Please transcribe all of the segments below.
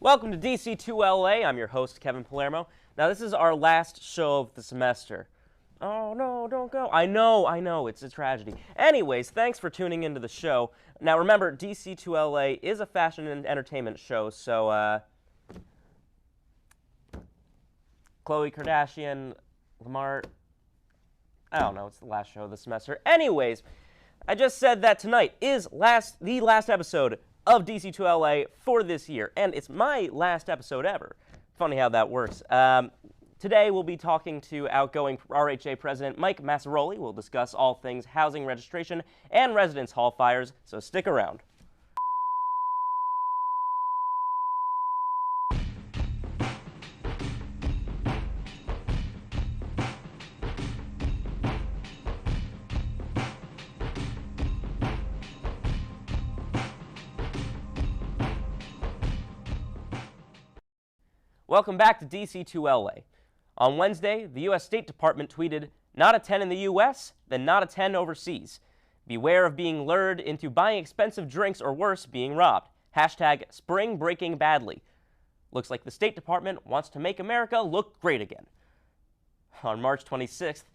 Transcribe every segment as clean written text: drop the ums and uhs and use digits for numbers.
Welcome to DC2LA. I'm your host, Kevin Palermo. Now, this is our last show of the semester. Oh, no, don't go. I know, it's a tragedy. Anyways, thanks for tuning into the show. Now, remember, DC2LA is a fashion and entertainment show, so, Khloe Kardashian, Lamar, I don't know, it's the last show of the semester. Anyways, I just said that tonight is the last episode of DC2LA for this year, and it's my last episode ever. Funny how that works. Today we'll be talking to outgoing RHA President Mike Massaroli. We'll discuss all things housing registration and residence hall fires, so stick around. Welcome back to DC2LA. On Wednesday, the U.S. State Department tweeted, "Not a 10 in the U.S., then not a 10 overseas. Beware of being lured into buying expensive drinks or worse, being robbed. Hashtag spring breaking badly." Looks like the State Department wants to make America look great again. On March 26th,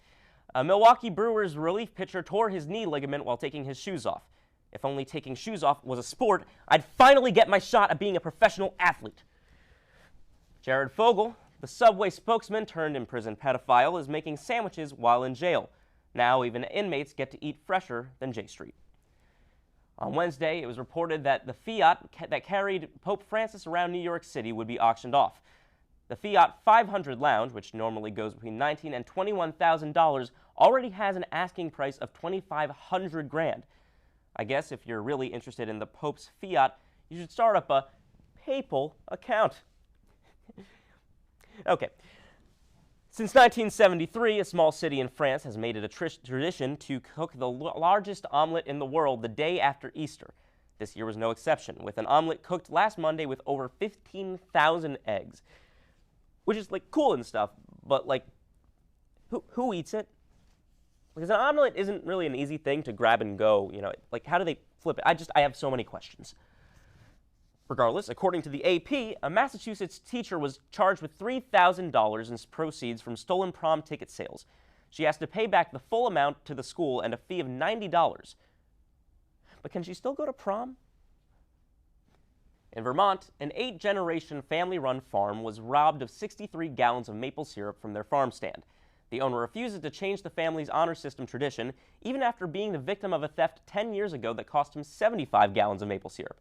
a Milwaukee Brewers relief pitcher tore his knee ligament while taking his shoes off. If only taking shoes off was a sport, I'd finally get my shot at being a professional athlete. Jared Fogle, the Subway spokesman turned imprisoned pedophile, is making sandwiches while in jail. Now even inmates get to eat fresher than J Street. On Wednesday, it was reported that the Fiat that carried Pope Francis around New York City would be auctioned off. The Fiat 500 Lounge, which normally goes between $19,000 and $21,000, already has an asking price of $2,500 grand. I guess if you're really interested in the Pope's Fiat, you should start up a PayPal account. Okay. Since 1973, a small city in France has made it a tradition to cook the largest omelet in the world the day after Easter. This year was no exception, with an omelet cooked last Monday with over 15,000 eggs. Which is, like, cool and stuff, but, like, who eats it? Because an omelet isn't really an easy thing to grab and go, you know. Like, how do they flip it? I have so many questions. Regardless, according to the AP, a Massachusetts teacher was charged with $3,000 in proceeds from stolen prom ticket sales. She has to pay back the full amount to the school and a fee of $90. But can she still go to prom? In Vermont, an 8-generation family-run farm was robbed of 63 gallons of maple syrup from their farm stand. The owner refuses to change the family's honor system tradition, even after being the victim of a theft 10 years ago that cost him 75 gallons of maple syrup.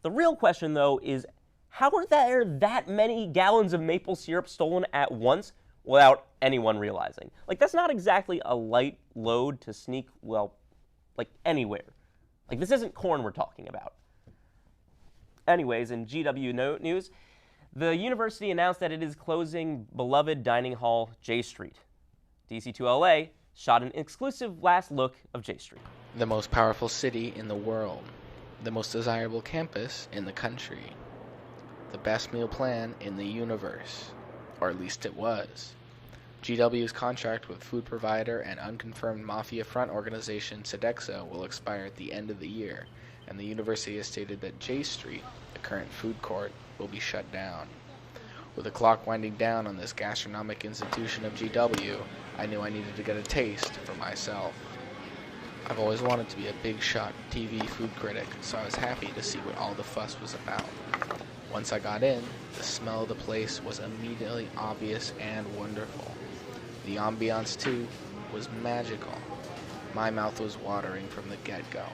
The real question, though, is how are there that many gallons of maple syrup stolen at once without anyone realizing? Like, that's not exactly a light load to sneak, well, like, anywhere. Like, this isn't corn we're talking about. Anyways, in GW news, the university announced that it is closing beloved dining hall J Street. DC2LA shot an exclusive last look of J Street. The most powerful city in the world. The most desirable campus in the country. The best meal plan in the universe. Or at least it was. GW's contract with food provider and unconfirmed mafia front organization Sodexo will expire at the end of the year, and the university has stated that J Street, the current food court, will be shut down. With the clock winding down on this gastronomic institution of GW, I knew I needed to get a taste for myself. I've always wanted to be a big shot TV food critic, so I was happy to see what all the fuss was about. Once I got in, the smell of the place was immediately obvious and wonderful. The ambiance, too, was magical. My mouth was watering from the get-go.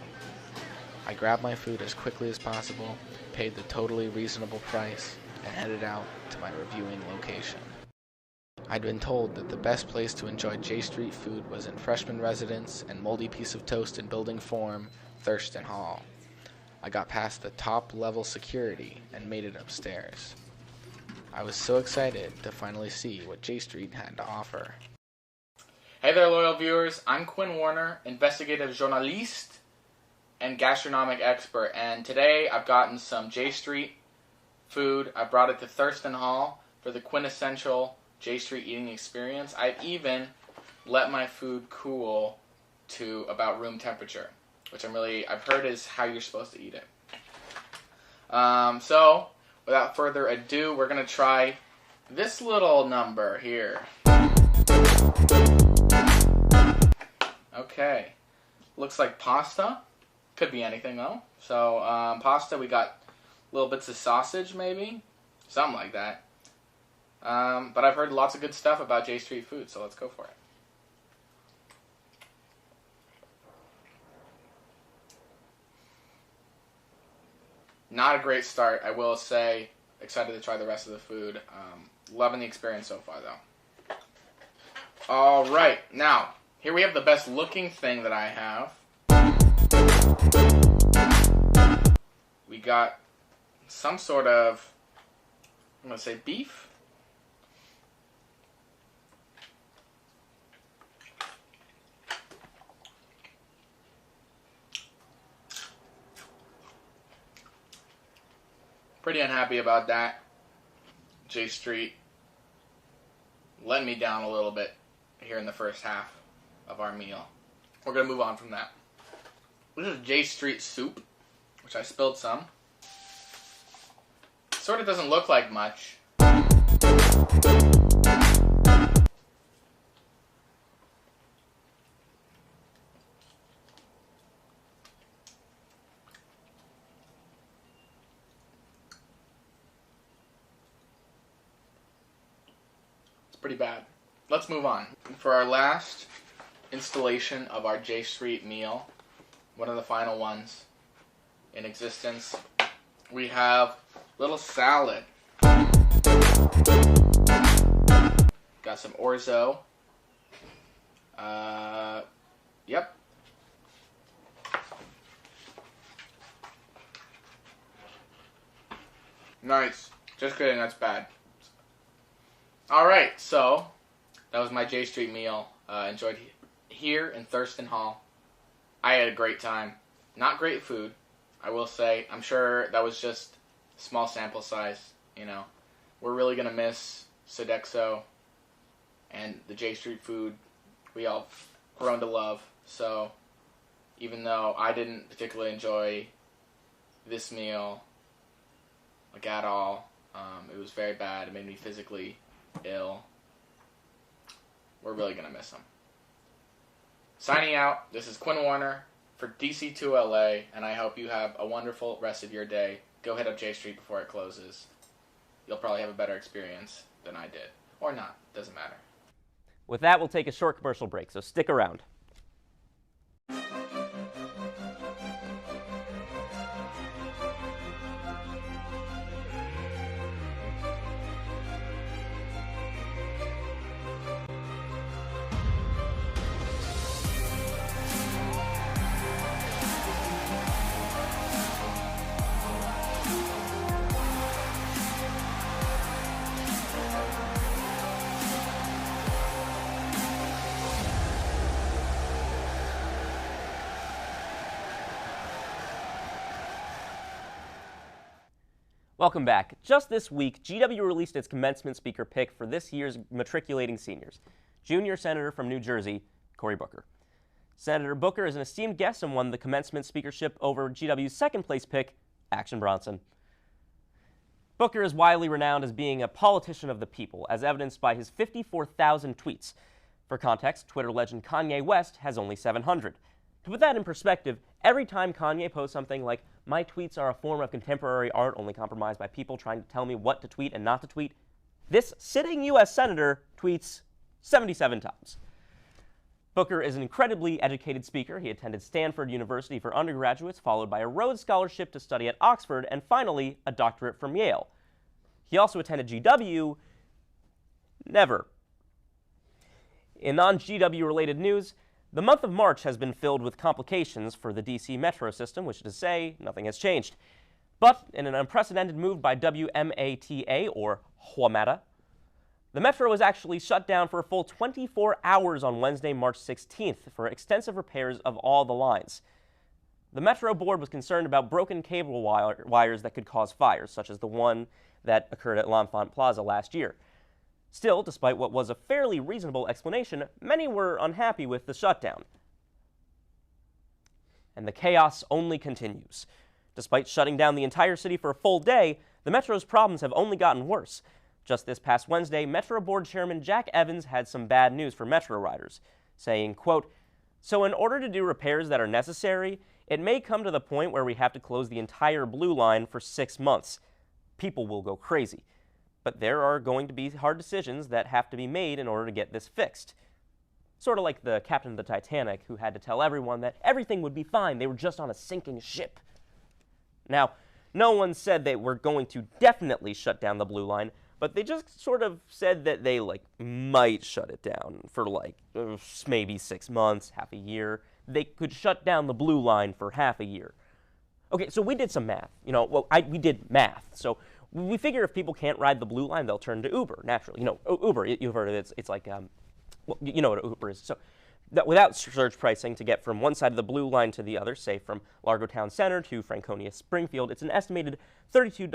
I grabbed my food as quickly as possible, paid the totally reasonable price, and headed out to my reviewing location. I'd been told that the best place to enjoy J Street food was in freshman residence and moldy piece of toast in building form, Thurston Hall. I got past the top-level security and made it upstairs. I was so excited to finally see what J Street had to offer. Hey there, loyal viewers. I'm Quinn Warner, investigative journaliste and gastronomic expert, and today I've gotten some J Street food. I brought it to Thurston Hall for the quintessential J Street eating experience. I've even let my food cool to about room temperature, which I've heard is how you're supposed to eat it. So without further ado, we're going to try this little number here. Okay. Looks like pasta. Could be anything, though. So, pasta, we got little bits of sausage, maybe? Something like that. But I've heard lots of good stuff about J Street food, so let's go for it. Not a great start, I will say. Excited to try the rest of the food. Loving the experience so far, though. Alright, now, here we have the best looking thing that I have. We got some sort of, I'm going to say beef. Pretty unhappy about that. J Street let me down a little bit here in the first half of our meal. We're going to move on from that. This is J Street soup, which I spilled some. Sort of doesn't look like much. Pretty bad. Let's move on. For our last installation of our J Street meal, one of the final ones in existence, we have little salad. Got some orzo. Yep. Nice. Just kidding, that's bad. Alright, so that was my J Street meal. Enjoyed here in Thurston Hall. I had a great time. Not great food, I will say. I'm sure that was just small sample size, you know. We're really going to miss Sodexo and the J Street food we all grown to love. So even though I didn't particularly enjoy this meal, like at all, it was very bad. It made me physically ill. We're really going to miss them. Signing out, this is Quinn Warner for DC2LA, and I hope you have a wonderful rest of your day. Go hit up J Street before it closes. You'll probably have a better experience than I did. Or not. Doesn't matter. With that, we'll take a short commercial break, so stick around. Welcome back. Just this week, GW released its commencement speaker pick for this year's matriculating seniors. Junior Senator from New Jersey, Cory Booker. Senator Booker is an esteemed guest and won the commencement speakership over GW's second-place pick, Action Bronson. Booker is widely renowned as being a politician of the people, as evidenced by his 54,000 tweets. For context, Twitter legend Kanye West has only 700. To put that in perspective, every time Kanye posts something like, "My tweets are a form of contemporary art only compromised by people trying to tell me what to tweet and not to tweet," this sitting U.S. Senator tweets 77 times. Booker is an incredibly educated speaker. He attended Stanford University for undergraduates, followed by a Rhodes Scholarship to study at Oxford, and finally, a doctorate from Yale. He also attended GW. Never. In non-GW-related news, the month of March has been filled with complications for the DC metro system, which is to say, nothing has changed. But in an unprecedented move by WMATA, or WMATA, the metro was actually shut down for a full 24 hours on Wednesday, March 16th, for extensive repairs of all the lines. The Metro Board was concerned about broken cable wires that could cause fires, such as the one that occurred at L'Enfant Plaza last year. Still, despite what was a fairly reasonable explanation, many were unhappy with the shutdown. And the chaos only continues. Despite shutting down the entire city for a full day, the Metro's problems have only gotten worse. Just this past Wednesday, Metro Board Chairman Jack Evans had some bad news for Metro riders, saying, quote, "So in order to do repairs that are necessary, it may come to the point where we have to close the entire Blue Line for 6 months. People will go crazy. But there are going to be hard decisions that have to be made in order to get this fixed." Sort of like the captain of the Titanic who had to tell everyone that everything would be fine. They were just on a sinking ship. Now, no one said they were going to definitely shut down the Blue Line, but they just sort of said that they, might shut it down for, maybe 6 months, half a year. They could shut down the Blue Line for half a year. Okay, so we did some math. We did math. So we figure if people can't ride the Blue Line, they'll turn to Uber, naturally. Uber, you've heard of it. It's like, you know what Uber is. So that without surge pricing to get from one side of the Blue Line to the other, say from Largo Town Center to Franconia Springfield, it's an estimated $32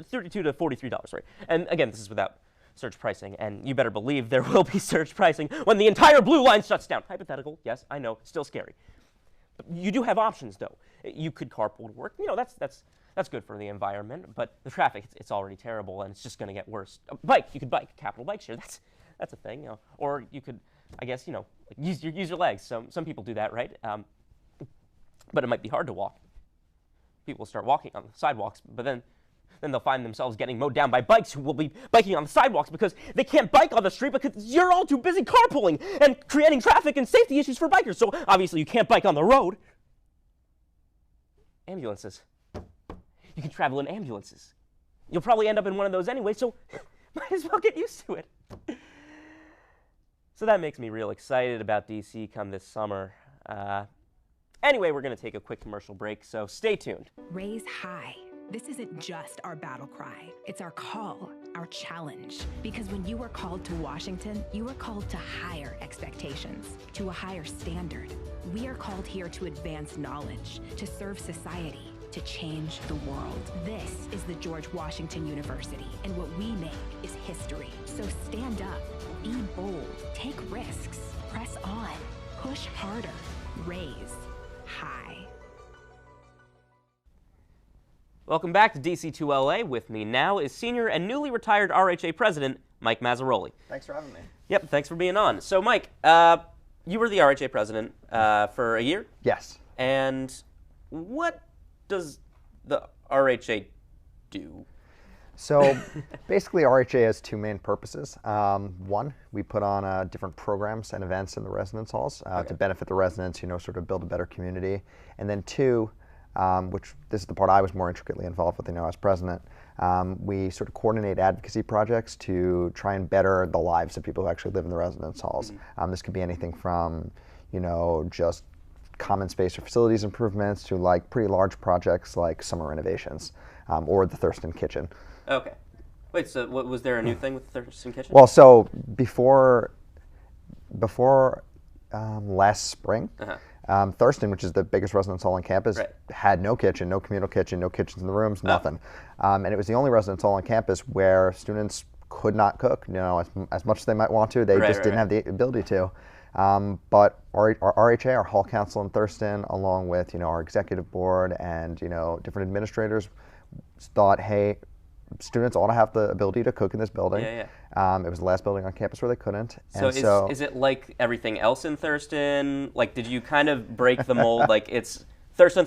to $43, right? And again, this is without surge pricing, and you better believe there will be surge pricing when the entire Blue Line shuts down. Hypothetical, yes, I know, still scary. But you do have options, though. You could carpool to work. That's good for the environment, but the traffic, it's already terrible, and it's just going to get worse. You could bike, Capital Bike Share, that's a thing, or you could, I guess, use your legs. Some people do that, right? But it might be hard to walk. People will start walking on the sidewalks, but then they'll find themselves getting mowed down by bikes who will be biking on the sidewalks because they can't bike on the street because you're all too busy carpooling and creating traffic and safety issues for bikers. So obviously you can't bike on the road. Ambulances. You can travel in ambulances. You'll probably end up in one of those anyway, so might as well get used to it. So that makes me real excited about DC come this summer. Anyway, we're going to take a quick commercial break, so stay tuned. Raise high. This isn't just our battle cry. It's our call, our challenge. Because when you are called to Washington, you are called to higher expectations, to a higher standard. We are called here to advance knowledge, to serve society, to change the world. This is the George Washington University, and what we make is history. So stand up, be bold, take risks, press on, push harder, raise high. Welcome back to DC2LA. With me now is senior and newly retired RHA president, Mike Mazzaroli. Thanks for having me. Yep, thanks for being on. So, Mike, you were the RHA president for a year? Yes. And what does the RHA do? So basically RHA has two main purposes. One, we put on different programs and events in the residence halls to benefit the residents, sort of build a better community. And then two, which this is the part I was more intricately involved with, as president, we sort of coordinate advocacy projects to try and better the lives of people who actually live in the residence halls. This could be anything from, just common space or facilities improvements to pretty large projects like summer renovations or the Thurston Kitchen. Okay. Wait, so was there a new thing with the Thurston Kitchen? Well, so before last spring, Thurston, which is the biggest residence hall on campus, had no kitchen, no communal kitchen, no kitchens in the rooms, nothing. And it was the only residence hall on campus where students could not cook, as much as they might want to. They just didn't have the ability to. But our RHA, our hall council in Thurston, along with our executive board and different administrators, thought, hey, students ought to have the ability to cook in this building. It was the last building on campus where they couldn't. So is it like everything else in Thurston? Did you kind of break the mold? It's Thurston,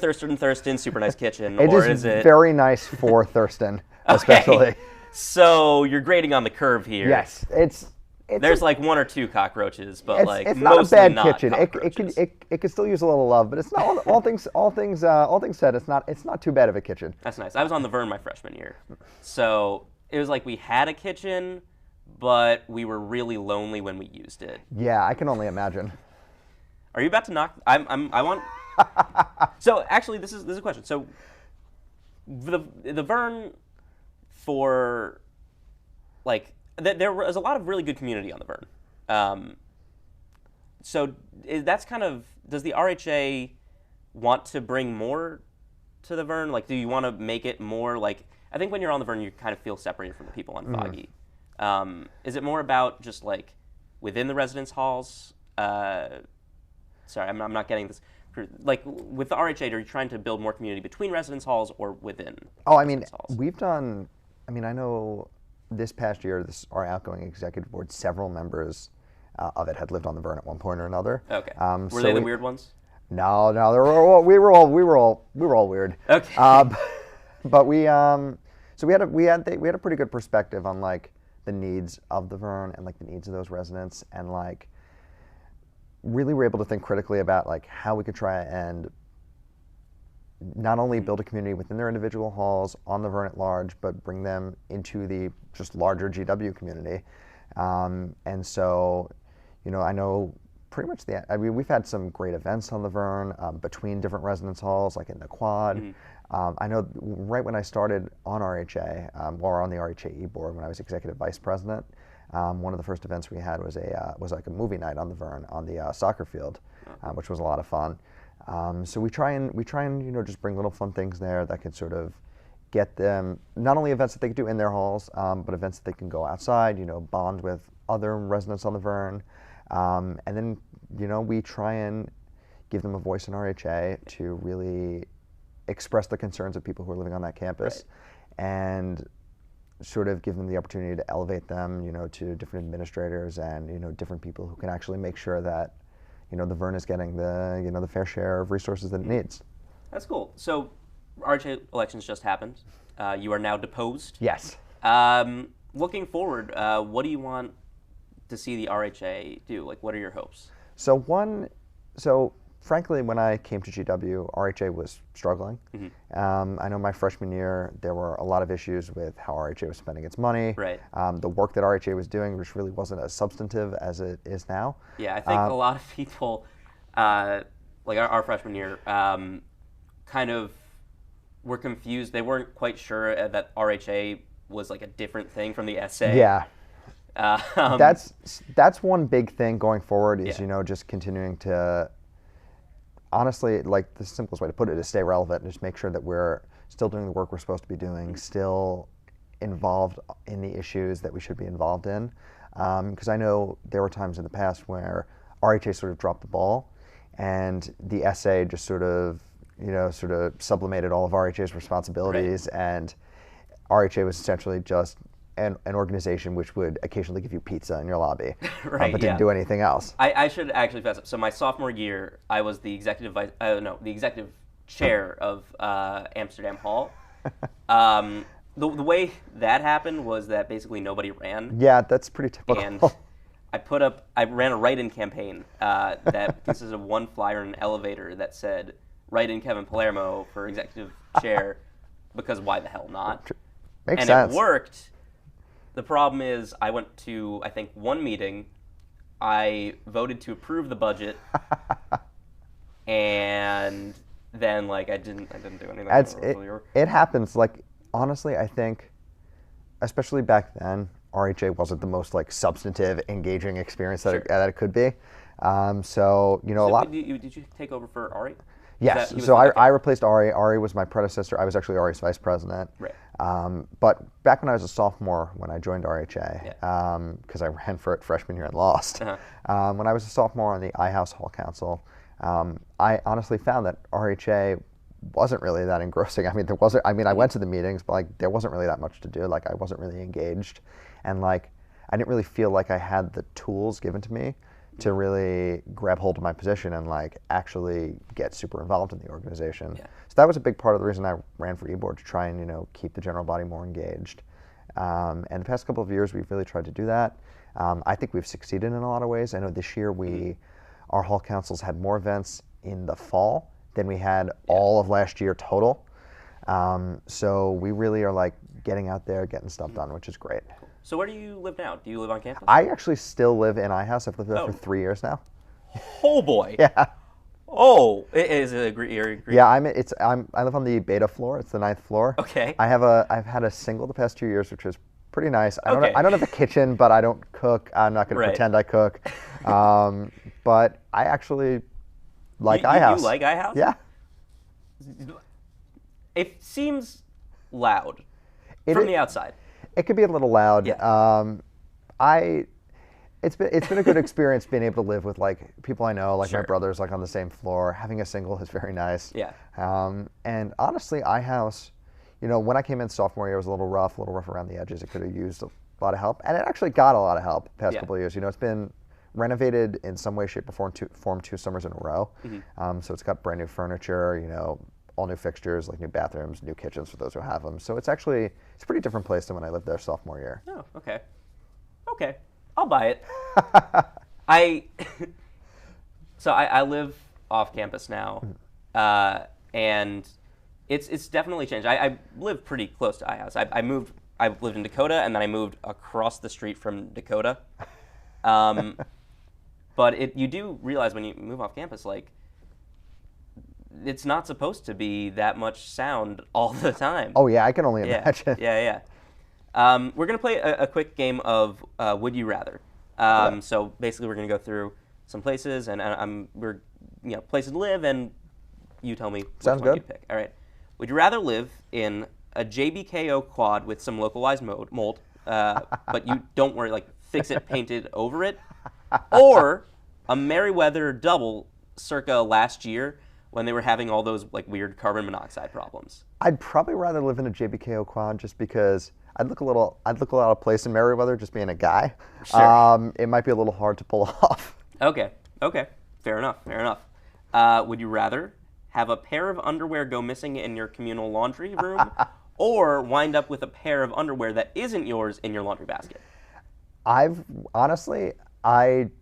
super nice kitchen, or is it very nice for Thurston, especially? So you're grading on the curve here. Yes, there's one or two cockroaches, but it's not a bad kitchen. It could still use a little love, but it's not all things said. It's not too bad of a kitchen. That's nice. I was on the Vern my freshman year, so it was we had a kitchen, but we were really lonely when we used it. Yeah, I can only imagine. Are you about to knock? I want. So actually, this is a question. So the Vern for there was a lot of really good community on the Vern. So that's does the RHA want to bring more to the Vern? Do you want to make it more I think when you're on the Vern, you kind of feel separated from the people on Foggy. Is it more about just within the residence halls? Sorry, I'm not getting this. With the RHA, are you trying to build more community between residence halls or within? Oh, I mean, we've done I mean, I know this past year, our outgoing executive board, several members of it had lived on the Vern at one point or another. Okay. Were So they the weird ones? No, we were all weird. Okay. But so we had a pretty good perspective on like the needs of the Vern and like the needs of those residents, and like really were able to think critically about like how we could try and not only build a community within their individual halls on the Vern at large, but bring them into the just larger GW community. And so, you know, I know pretty much we've had some great events on the Vern between different residence halls, like in the quad. I know right when I started on RHA, or on the RHAE board, when I was executive vice president, one of the first events we had was like a movie night on the Vern on the soccer field, which was a lot of fun. So we try and you know, just bring little fun things there that can sort of get them not only events that they can do in their halls, but events that they can go outside, you know, bond with other residents on the Vern, and then, you know, we try and give them a voice in RHA to really express the concerns of people who are living on that campus, and sort of give them the opportunity to elevate them, you know, to different administrators and, you know, different people who can actually make sure that, you know, the Vern is getting the, you know, the fair share of resources that it needs. That's cool. So RHA elections just happened. You are now deposed. Yes. Looking forward, what do you want to see the RHA do? Like, what are your hopes? So frankly, when I came to GW, RHA was struggling. I know my freshman year, there were a lot of issues with how RHA was spending its money. Right. The work that RHA was doing, which really wasn't as substantive as it is now. Yeah, I think a lot of people, like our freshman year, kind of were confused. They weren't quite sure that RHA was like a different thing from the SA. Yeah. That's one big thing going forward is, you know, just continuing to, honestly, like the simplest way to put it is stay relevant and just make sure that we're still doing the work we're supposed to be doing, still involved in the issues that we should be involved in. Because I know there were times in the past where RHA sort of dropped the ball and the SA just sort of, you know, sort of sublimated all of RHA's responsibilities, and RHA was essentially just an organization which would occasionally give you pizza in your lobby, but didn't do anything else. I should actually fess up. So my sophomore year, I was the executive executive chair of Amsterdam Hall. The way that happened was that basically nobody ran. Yeah, that's pretty typical. And I ran a write-in campaign that consisted of one flyer and an elevator that said, "Write in Kevin Palermo for executive chair," because why the hell not? Makes sense. It worked. The problem is I went to, I think, one meeting. I voted to approve the budget, and then like I didn't do anything. It happens. Like, honestly, I think, especially back then, RHA wasn't the most like substantive, engaging experience that it could be. So you know, Did you take over for Ari? Yes. So I replaced Ari. Ari was my predecessor. I was actually Ari's vice president. Right. But back when I was a sophomore, when I joined RHA, because I ran for it freshman year and lost. When I was a sophomore on the iHouse Hall Council, I honestly found that RHA wasn't really that engrossing. I mean, there wasn't. I mean, I went to the meetings, but like there wasn't really that much to do. Like I wasn't really engaged, and like I didn't really feel like I had the tools given to me to really grab hold of my position and like actually get super involved in the organization. So that was a big part of the reason I ran for e-board, to try and, you know, keep the general body more engaged. And the past couple of years we've really tried to do that. I think we've succeeded in a lot of ways. I know this year our hall councils had more events in the fall than we had all of last year total. So we really are like getting out there, getting stuff done, which is great. So where do you live now? Do you live on campus? I actually still live in iHouse. I've lived there for 3 years now. Oh boy. Yeah. Oh, is it agree? Yeah, I live on the beta floor. It's the 9th floor. Okay. I've had a single the past 2 years, which is pretty nice. I don't have a kitchen, but I don't cook. I'm not going to pretend I cook. But I actually like iHouse. You like iHouse? Yeah. It seems loud from the outside. It could be a little loud. Yeah. It's been a good experience being able to live with like people I know, like Sure. my brothers, like on the same floor. Having a single is very nice. Yeah. And honestly, iHouse, when I came in sophomore year, it was a little rough around the edges. It could have used a lot of help, and it actually got a lot of help the past couple of years. It's been renovated in some way, shape, or form 2 summers in a row. So it's got brand new furniture, all new fixtures, like new bathrooms, new kitchens for those who have them. So it's a pretty different place than when I lived there sophomore year. Oh, okay. Okay, I'll buy it. So I live off campus now, and it's definitely changed. I live pretty close to iHouse. I lived in Dakota, and then I moved across the street from Dakota. But you do realize when you move off campus, like, it's not supposed to be that much sound all the time. Oh yeah, I can only imagine. Yeah. We're gonna play a quick game of Would You Rather. So basically, we're gonna go through some places, and we're places to live, and you tell me which one you'd pick. All right. Would you rather live in a JBKO quad with some localized mold, but you don't worry, like fix it, paint it over it, or a Merriweather double circa last year when they were having all those like weird carbon monoxide problems? I'd probably rather live in a JBKO quad just because I'd look a lot out of place in Merriweather just being a guy. Sure. It might be a little hard to pull off. Okay. Fair enough. Would you rather have a pair of underwear go missing in your communal laundry room or wind up with a pair of underwear that isn't yours in your laundry basket? I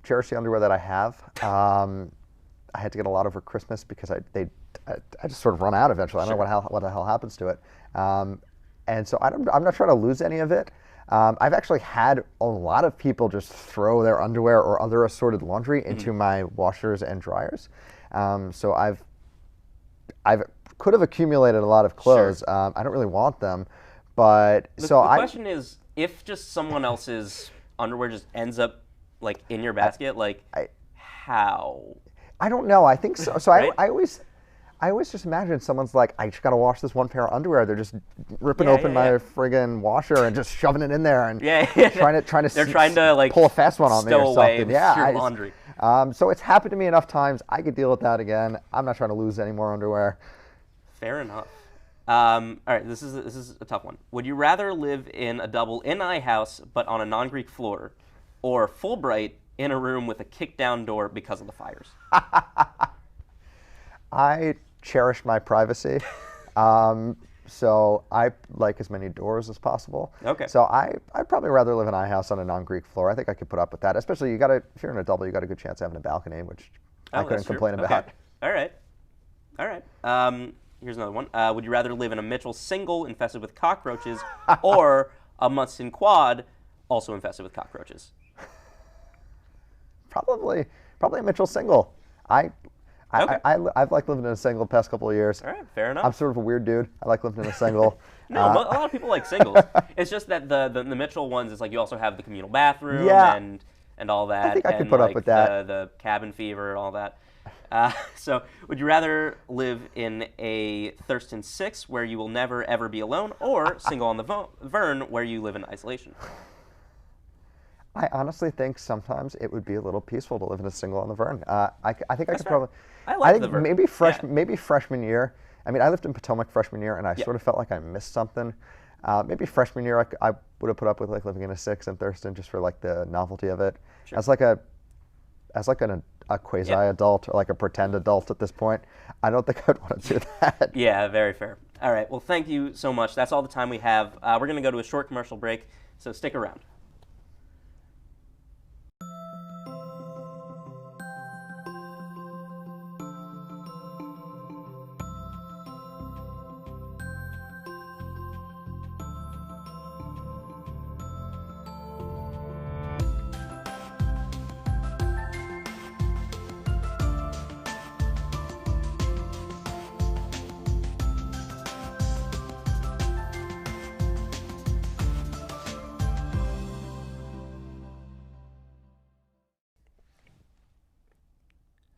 cherish the underwear that I have. I had to get a lot over Christmas because I just sort of run out eventually. I don't know what the hell happens to it. And so I'm not trying to lose any of it. I've actually had a lot of people just throw their underwear or other assorted laundry into my washers and dryers. So I've could have accumulated a lot of clothes. Sure. I don't really want them, but the question is, if just someone else's underwear just ends up like in your basket, how? I don't know. I think so. So right? I always just imagine someone's like, I just got to wash this one pair of underwear. They're just ripping open my friggin' washer and just shoving it in there and trying to like pull a fast one on me or something. Your laundry. So it's happened to me enough times. I could deal with that again. I'm not trying to lose any more underwear. Fair enough. All right, this is a tough one. Would you rather live in a double in iHouse but on a non-Greek floor, or Fulbright in a room with a kick-down door because of the fires? I cherish my privacy, so I like as many doors as possible. Okay. So I'd probably rather live in iHouse on a non-Greek floor. I think I could put up with that. Especially if you're in a double, you got a good chance of having a balcony, which I couldn't complain about. Okay. All right. Here's another one. Would you rather live in a Mitchell single infested with cockroaches, or a Munson quad also infested with cockroaches? Probably a Mitchell single. I've liked living in a single the past couple of years. All right, fair enough. I'm sort of a weird dude. I like living in a single. No, a lot of people like singles. It's just that the Mitchell ones is like you also have the communal bathroom and all that. I think I could put up with that. The cabin fever and all that. So, would you rather live in a Thurston 6 where you will never ever be alone, or single on the Vern where you live in isolation? I honestly think sometimes it would be a little peaceful to live in a single on the Vern. I think I could probably. I think the Vern. Maybe freshman year. I mean, I lived in Potomac freshman year, and I sort of felt like I missed something. Maybe freshman year, I would have put up with like living in a 6 in Thurston just for like the novelty of it. Sure. As like a quasi-adult or like a pretend adult at this point, I don't think I'd want to do that. Yeah, very fair. All right, well, thank you so much. That's all the time we have. We're going to go to a short commercial break, so stick around.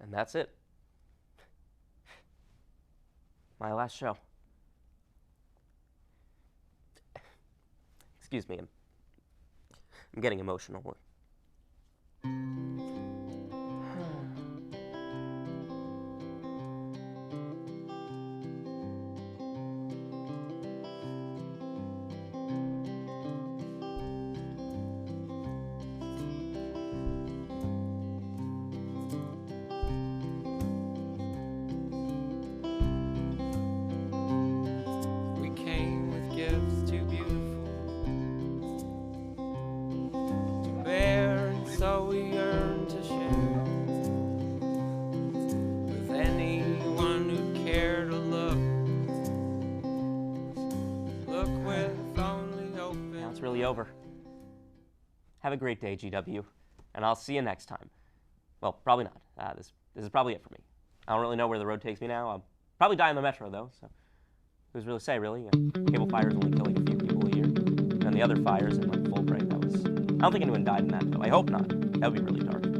And that's it. My last show. Excuse me, I'm getting emotional. really over. Have a great day, GW, and I'll see you next time. Well, probably not. This is probably it for me. I don't really know where the road takes me now. I'll probably die on the metro, though, so who's really say, really? Cable fires only killing a few people a year. And the other fires in, like, Fulbright, I don't think anyone died in that, though. I hope not. That would be really dark.